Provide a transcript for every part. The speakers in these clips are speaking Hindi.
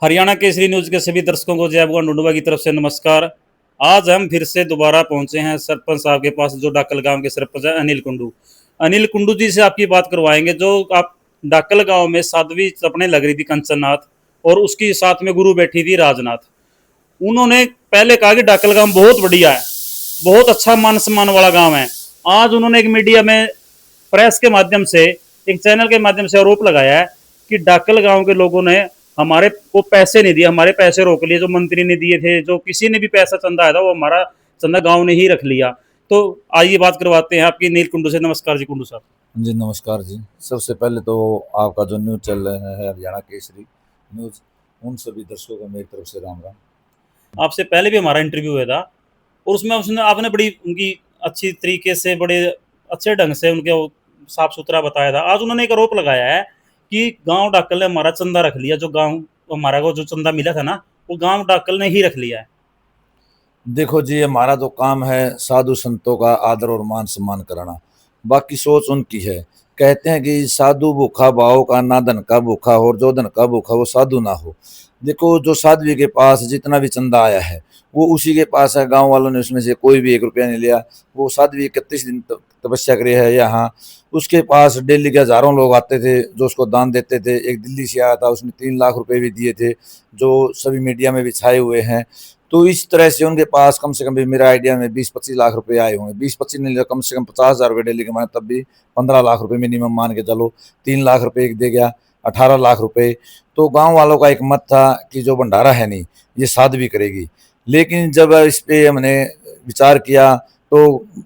हरियाणा केसरी न्यूज के सभी दर्शकों को जय भगवान डुंडुआ की तरफ से नमस्कार। आज हम फिर से दोबारा पहुंचे हैं सरपंच साहब के पास, जो डाकल गांव के सरपंच है अनिल कुंडू। अनिल कुंडू जी से आपकी बात करवाएंगे। जो आप डाकल गांव में साध्वी सपने लग रही थी कंचननाथ, और उसकी साथ में गुरु बैठी थी राजनाथ। उन्होंने पहले कहा कि डाकल गांव बहुत बढ़िया है, बहुत अच्छा मान सम्मान वाला गांव है। आज उन्होंने एक मीडिया में, प्रेस के माध्यम से, एक चैनल के माध्यम से आरोप लगाया है कि डाकल गांव के लोगों ने हमारे को पैसे नहीं दिए, हमारे पैसे रोक लिए। जो मंत्री ने दिए थे, जो किसी ने भी पैसा चंदा आया था, वो हमारा चंदा गांव ने ही रख लिया। तो आइए बात करवाते हैं आपकी नील कुंडू से। नमस्कार जी कुंडू साहब। जी नमस्कार जी। सबसे पहले तो आपका जो न्यूज़ चल रहा है हरियाणा केसरी न्यूज़, उन सभी दर्शकों को मेरी तरफ से राम राम। आपसे पहले भी हमारा इंटरव्यू हुआ था, और उसमें उसने आपने बड़ी उनकी अच्छी तरीके से, बड़े अच्छे ढंग से उनके साफ सुथरा बताया था। आज उन्होंने एक आरोप लगाया है कि गांव डाकल ने हमारा चंदा रख लिया। जो गांव हमारा को जो चंदा मिला था ना, वो गांव डाकल ने ही रख लिया है। देखो जी, हमारा तो काम है साधु संतों का आदर और मान सम्मान कराना, बाकी सोच उनकी है। कहते हैं कि साधु भूखा भाव का, ना धन का भूखा हो, और जो धन का भूखा वो साधु ना हो। देखो, जो साध्वी के पास जितना भी चंदा आया है वो उसी के पास है। गांव वालों ने उसमें से कोई भी 1 रुपया नहीं लिया। वो साध्वी 31 दिन तपस्या करी है यहाँ। उसके पास डेली के हजारों लोग आते थे जो उसको दान देते थे। एक दिल्ली से आया था, उसने 3 लाख रुपए भी दिए थे, जो सभी मीडिया में भी छाए हुए हैं। तो इस तरह से उनके पास कम से कम भी मेरा आइडिया में 20-25 लाख रुपए आए होंगे। 20-25 नहीं, कम से कम 50,000 रुपये डेली के माने, तब भी 15 लाख रुपए मिनिमम मान के चलो। 3 लाख रुपए एक दे गया, 18 लाख रुपए। तो गांव वालों का एक मत था कि जो भंडारा है नहीं, ये साध्वी करेगी। लेकिन जब इस पे हमने विचार किया तो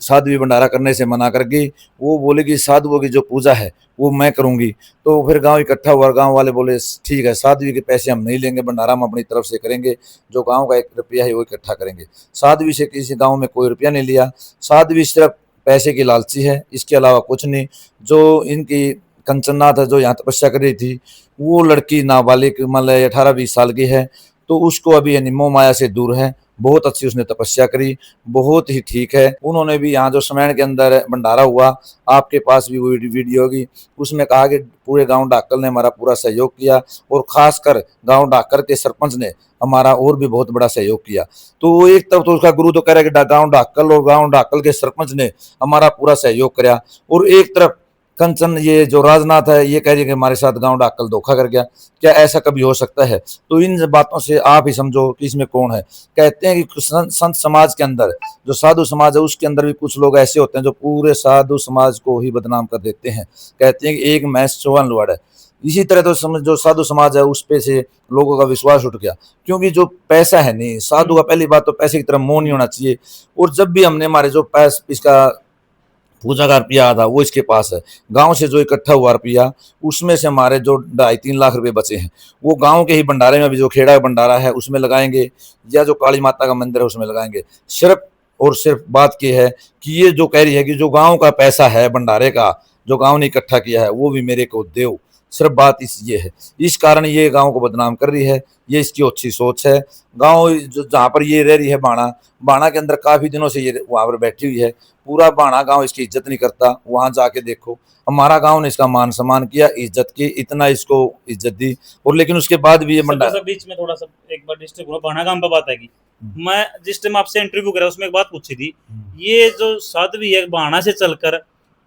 साध्वी भंडारा करने से मना कर गई। वो बोले कि साधुओं की जो पूजा है वो मैं करूंगी। तो फिर गांव इकट्ठा हुआ, गांव वाले बोले ठीक है, साध्वी के पैसे हम नहीं लेंगे, भंडारा हम अपनी तरफ से करेंगे, जो गांव का 1 रुपया है वो इकट्ठा करेंगे। साध्वी से किसी गांव में कोई रुपया नहीं लिया। साध्वी सिर्फ पैसे की लालची है, इसके अलावा कुछ नहीं। जो इनकी कंचननाथ है, जो यहाँ तपस्या कर रही थी, वो लड़की नाबालिग, मतलब 18-20 साल की है। तो उसको अभी यानी मोह माया से दूर है। बहुत अच्छी उसने तपस्या करी, बहुत ही ठीक है। उन्होंने भी यहाँ जो समैण के अंदर भंडारा हुआ, आपके पास भी वो वीडियो होगी, उसमें कहा कि पूरे गांव डाकल ने हमारा पूरा सहयोग किया, और खासकर गांव डाकल के सरपंच ने हमारा और भी बहुत बड़ा सहयोग किया। तो वो एक तरफ तो उसका गुरु तो कह रहा है कि गांव डाकल और गांव डाकल के सरपंच ने हमारा पूरा सहयोग कराया, और एक तरफ कंचन ये जो राजनाथ है ये कह रही है कि हमारे साथ गांव डाकल धोखा कर गया। क्या ऐसा कभी हो सकता है? तो इन बातों से आप ही समझो कि इसमें कौन है। कहते हैं कि संत समाज के अंदर, जो साधु समाज है, उसके अंदर भी कुछ लोग ऐसे होते हैं जो पूरे साधु समाज को ही बदनाम कर देते हैं। कहते हैं कि एक मैस 54 लुआड़ है। इसी तरह तो जो साधु समाज है उस पे से लोगों का विश्वास उठ गया, क्योंकि जो पैसा है नहीं, साधु का पहली बात तो पैसे की तरफ मोह नहीं होना चाहिए। और जब भी हमने हमारे जो पैस इसका पूजा का रुपया था वो इसके पास है। गांव से जो इकट्ठा हुआ रुपया, उसमें से हमारे जो 2.5-3 लाख रुपए बचे हैं वो गांव के ही भंडारे में, अभी जो खेड़ा भंडारा है उसमें लगाएंगे, या जो काली माता का मंदिर है उसमें लगाएंगे। सिर्फ और सिर्फ बात की है कि ये जो कह रही है कि जो गांव का पैसा है भंडारे का, जो गांव ने इकट्ठा किया है वो भी मेरे को दो। सिर्फ बात ये है। इस कारण ये गांव को बदनाम कर रही है। ये इसकी अच्छी सोच है। गांव जो जहाँ पर ये रह रही है, बाणा, बाणा के अंदर काफी दिनों से ये वहां पर बैठी हुई है। पूरा बाणा गांव इसकी इज्जत नहीं करता। वहां जाके देखो, हमारा गांव ने इसका मान सम्मान किया, इज्जत की, इतना इसको इज्जत दी। और लेकिन उसके बाद भी ये मंडा बीच में थोड़ा सा एक बार डिस्टर्ब हुआ, बाणा गांव पर बात है कि मैं जिस टाइम आपसे इंटरव्यू करा उसमें एक बात पूछी थी। ये जो साध्वी है बाणा से चलकर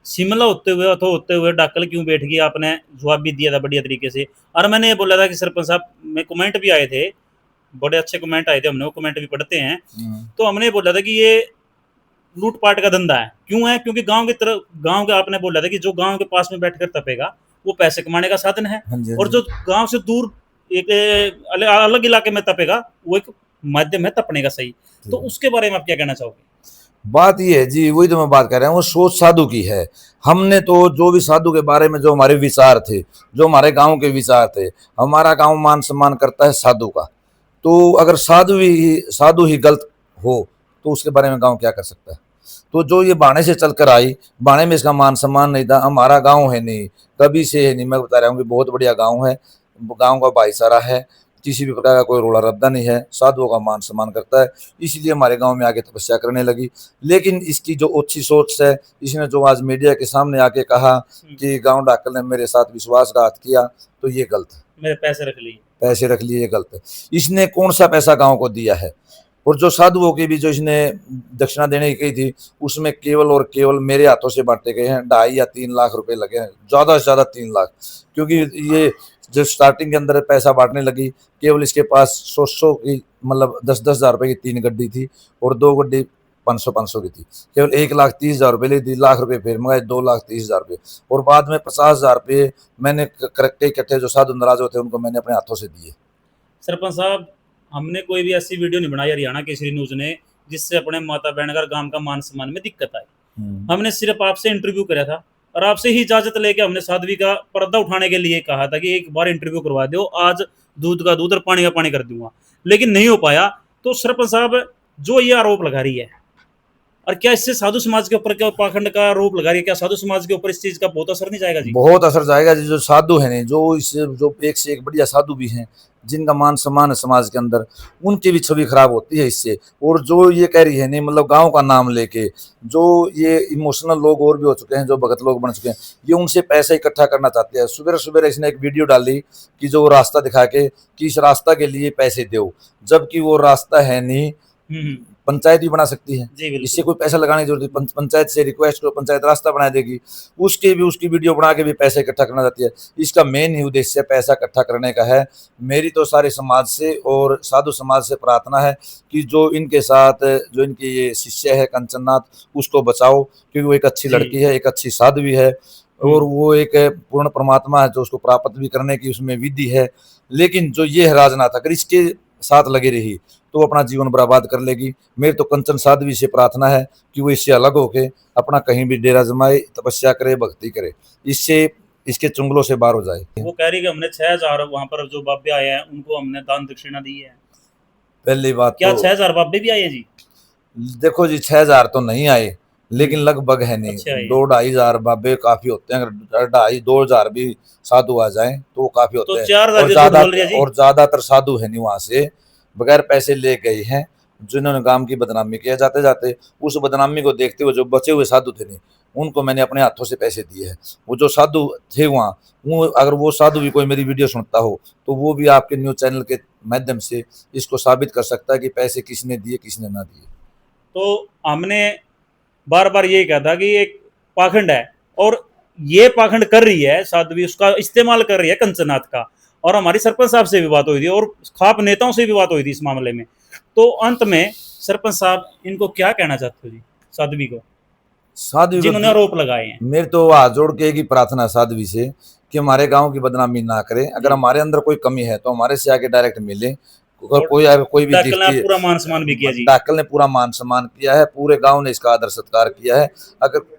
शिमला होते हुए अथवा होते हुए डाकल क्यों बैठ गई? आपने जवाब भी दिया था बढ़िया तरीके से। और मैंने ये बोला था कि सरपंच साहब में कमेंट भी आए थे, बड़े अच्छे कमेंट आए थे, हमने वो कमेंट भी पढ़ते हैं। तो हमने बोला था कि ये लूटपाट का धंधा है। क्यों है? क्योंकि गांव की तरफ, गांव के आपने बोला था कि जो गांव के पास में बैठकर तपेगा वो पैसे कमाने का साधन है, और जो गांव से दूर एक अलग इलाके में तपेगा वो एक माध्यम है तपने का। सही। तो उसके बारे में आप क्या कहना चाहोगे? बात ये है जी, वही तो मैं बात कर रहा हूँ, वो सोच साधु की है। हमने तो जो भी साधु के बारे में जो हमारे विचार थे, जो हमारे गांव के विचार थे, हमारा गांव मान सम्मान करता है साधु का। तो अगर साधु ही गलत हो तो उसके बारे में गांव क्या कर सकता है? तो जो ये बाणे से चलकर आई, बाणे में इसका मान सम्मान नहीं था। हमारा गांव है नहीं, कभी से है नहीं। मैं बता रहा हूँ कि बहुत बढ़िया गांव है, गांव का भाईचारा है। किसी भी प्रकार का कोई रोला रद्दा नहीं है, साधुओं का मान सम्मान करता है, इसलिए हमारे गांव में आके तपस्या करने लगी। लेकिन इसकी जो अच्छी सोच है, इसने जो आज मीडिया के सामने आके कहा कि गांव डाकल ने मेरे साथ विश्वासघात किया, तो ये गलत है। मेरे पैसे रख लिए। पैसे रख लिए, ये गलत है। इसने कौन सा पैसा गांव को दिया है? और जो साधुओं की भी जो इसने दक्षिणा देने की कही थी, उसमें केवल और केवल मेरे हाथों से बांटे गए हैं 2.5 या 3 लाख रुपए लगे हैं, ज्यादा से ज्यादा 3 लाख। क्योंकि ये जो स्टार्टिंग के अंदर पैसा बांटने लगी, केवल इसके पास 100 की मतलब 10-10 हजार रुपए की 3 गड्डी थी और 2 गड्डी 500-500 की थी। केवल 1,30,000 रुपए ली थी, लाख रुपए फिर मंगाए, 2,30,000 रुपए। और बाद में 50,000 रुपए मैंने करेक्टे इकट्ठे जो साधु नाराज होते उनको मैंने अपने हाथों से दिए। सरपंच साहब, हमने कोई भी ऐसी वीडियो नहीं बनाई हरियाणा केसरी न्यूज ने जिससे अपने माता बहन का गांव का मान सम्मान में दिक्कत आई। हमने सिर्फ आपसे इंटरव्यू करा था और आपसे ही इजाजत लेके हमने साध्वी का पर्दा उठाने के लिए कहा था कि एक बार इंटरव्यू करवा दो, आज दूध का दूध और पानी का पानी कर दूंगा, लेकिन नहीं हो पाया। तो सरपंच साहब, जो ये आरोप लगा रही है, और क्या इससे साधु समाज के ऊपर क्या पाखंड का आरोप लगा रही है, क्या साधु समाज के ऊपर इस चीज का बहुत असर नहीं जाएगा जी? बहुत असर जाएगा जी। जो साधु है नहीं, जो इस जो एक से एक बढ़िया साधु भी हैं, जिनका मान सम्मान है समाज के अंदर, उनकी भी छवि खराब होती है इससे। और जो ये कह रही है नहीं, मतलब गांव का नाम लेके जो ये इमोशनल लोग और भी हो चुके हैं, जो भगत लोग बन चुके हैं, ये उनसे पैसा इकट्ठा करना चाहते हैं। सुबह सुबह इसने एक वीडियो डाली कि जो रास्ता दिखा के कि इस रास्ता के लिए पैसे दो, जबकि वो रास्ता है नहीं, पंचायत भी बना सकती है, जी बिल्कुल। इससे कोई पैसा लगाने की जरूरत नहीं। पंचायत से रिक्वेस्ट करो, पंचायत रास्ता बना देगी। उसकी वीडियो बना के भी पैसा इकट्ठा करना चाहती है। इसका मेन ही उद्देश्य पैसा इकट्ठा करने का है। मेरी तो सारे समाज से और साधु समाज से प्रार्थना है कि जो इनके साथ जो इनकी ये शिष्य है कंचननाथ, उसको बचाओ, क्योंकि वो एक अच्छी लड़की है, एक अच्छी साध्वी है और वो एक पूर्ण परमात्मा है जो उसको प्राप्त भी करने की उसमें विधि है। लेकिन जो ये है राजनाथ, अगर इसके साथ लगी रही तो वो अपना जीवन बर्बाद कर लेगी। मेरी तो कंचन साध्वी से प्रार्थना है कि वो इससे अलग होके अपना कहीं भी डेरा जमाए, तपस्या करे, भक्ति करे, इससे इसके चुंगलों से बाहर हो जाए। वो कह रही कि हमने 6,000 वहां पर जो बाबे आए हैं उनको हमने दान दक्षिणा दी है। पहली बात क्या तो 6,000 बाबे भी आए जी? देखो जी, 6,000 तो नहीं आए, लेकिन लगभग है नहीं। अच्छा है। 2-2.5 हजार बाबे काफी होते हैं। अगर 2,500-2,000 भी साधु आ जाए तो वो काफी तो होते हैं। 4,000 और ज्यादातर साधु है नहीं वहां से बगैर पैसे ले गए हैं, जिन्होंने गांव की बदनामी किया। जाते जाते उस बदनामी को देखते हुए जो बचे हुए साधु थे नहीं, उनको मैंने अपने हाथों से पैसे दिए हैं। वो जो साधु थे वहाँ, वो अगर वो साधु भी कोई मेरी वीडियो सुनता हो तो वो भी आपके न्यूज चैनल के माध्यम से इसको साबित कर सकता है कि पैसे किसने दिए किसने ना दिए। तो हमने बार बार यही कहा था कि एक पाखंड है और ये पाखंड कर रही है साध्वी, उसका इस्तेमाल कर रही है कंचनाथ का। और हमारी सरपंच साहब से भी बात हुई थी और खाप नेताओं से भी बात हुई थी इस मामले में। तो अंत में सरपंच साहब, इनको क्या कहना चाहते हो जी साध्वी को, साध्वी जिन्होंने आरोप लगाए हैं? मेरे तो हाथ जोड़ के एक ही प्रार्थना साध्वी से कि हमारे गांव की बदनामी ना करे। अगर हमारे अंदर कोई कमी है तो हमारे से आके डायरेक्ट मिले। अगर कोई भी डाकल ने पूरा मान सम्मान भी किया जी। डाकल ने पूरा मान सम्मान किया है, पूरे गांव ने इसका आदर सत्कार किया है। अगर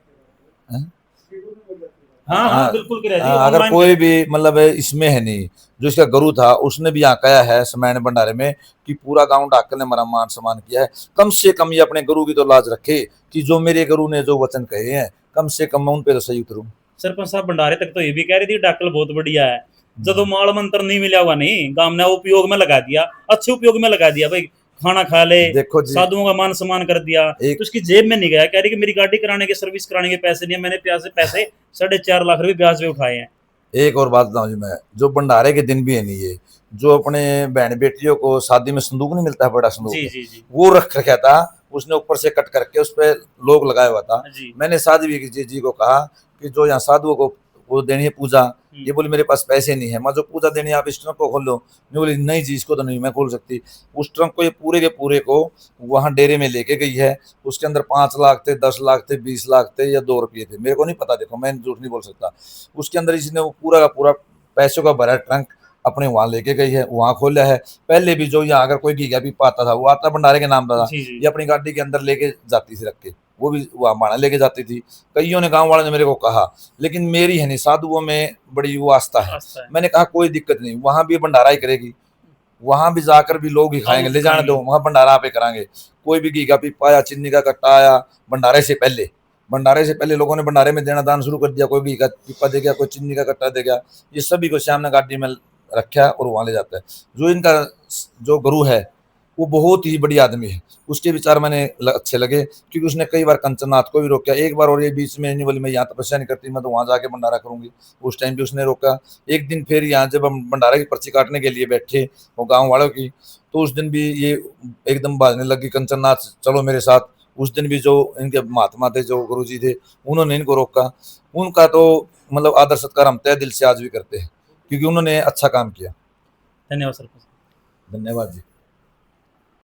हाँ हाँ बिल्कुल किया जी। अगर कोई भी मतलब इसमें है नहीं, जो इसका गुरु था उसने भी यहाँ कहा है समैन भंडारे में कि पूरा गांव डाकल ने हमारा मान सम्मान किया है। कम से कम ये अपने गुरु की तो लाज रखे कि जो मेरे गुरु ने जो वचन कहे हैं, कम से कम मैं उन पे तो सही उतरूं। सरपंच साहब भंडारे तक तो ये भी कह रही थी डाकल बहुत बढ़िया है, जब माल मंत्र नहीं मिला हुआ नहीं, गांव ने उपयोग में लगा दिया, अच्छे उपयोग में लगा दिया भाई, खाना खा ले, देखो साधुओं का मान सम्मान कर दिया। तो उसकी जेब में नहीं गया। कह रही कि मेरी गाड़ी कराने के सर्विस कराने के पैसे नहीं है, मैंने पैसे 4.5 लाख रुपए ब्याज पे उठाए हैं। एक और बात बताऊं जी, मैं जो भंडारे के दिन भी है नहीं, ये जो अपने बहन बेटियों को शादी में संदूक नहीं मिलता है, बड़ा संदूक, जी जी जी, वो रख रखा था उसने, ऊपर से कट करके उस पर लोग लगाया हुआ था। मैंने साध्वी जी को कहा कि जो यहाँ साधुओं को वो देनी है पूजा, ये बोली मेरे पास पैसे नहीं है। मैं जो पूजा देनी है आप इस ट्रंक को खोल लो। मैं बोली नहीं जी, इसको तो नहीं मैं खोल सकती। उस ट्रंक को ये पूरे के पूरे को वहाँ डेरे में लेके गई है। उसके अंदर 5 लाख थे, 10 लाख थे, 20 लाख थे या 2 रुपये थे, मेरे को नहीं पता, देखो मैं झूठ नहीं बोल सकता। उसके अंदर इसने वो पूरा का पूरा पैसों का भरा ट्रंक अपने वहाँ लेके गई है, वहाँ खोला है। पहले भी जो यहाँ अगर कोई घीगा भी पाता था वो आता भंडारे के नाम था, ये अपनी गाड़ी के अंदर लेके जाती थी रख के, वो भी वहाँ माना लेके जाती थी। कईयों ने गांव वालों ने मेरे को कहा, लेकिन मेरी है नहीं, साधुओं में बड़ी वो आस्था है। मैंने कहा कोई दिक्कत नहीं, वहां भी भंडारा ही करेगी, वहां भी जाकर भी लोग ही खाएंगे, ले जाने दो, वहां भंडारा पे कराएंगे। कोई भी घी का पीपा आया, चीनी का कट्टा आया, भंडारे से पहले लोगों ने भंडारे में देना दान शुरू कर दिया। कोई घी का पीपा दे गया, कोई चीनी का कट्टा दे गया, ये सभी को श्याम ने गाड़ी में रखा और वहाँ ले जाता है। जो इनका जो गुरु है वो बहुत ही बढ़िया आदमी है, उसके विचार मैंने अच्छे लगे, क्योंकि उसने कई बार कंचननाथ को भी रोका एक बार, और ये बीच में नहीं बोली मैं यहाँ तपस्या नहीं करती, मैं तो वहाँ जाके भंडारा करूंगी, उस टाइम भी उसने रोका। एक दिन फिर यहाँ जब हम भंडारा की पर्ची काटने के लिए बैठे वो गाँव वालों की, तो उस दिन भी ये एकदम भागने लगी, कंचननाथ चलो मेरे साथ। उस दिन भी जो इनके महात्मा थे, जो गुरु जी थे, उन्होंने इनको रोका। उनका तो मतलब आदर सत्कार हम तय दिल से आज भी करते हैं, क्योंकि उन्होंने अच्छा काम किया। धन्यवाद सरपंच। धन्यवाद जी।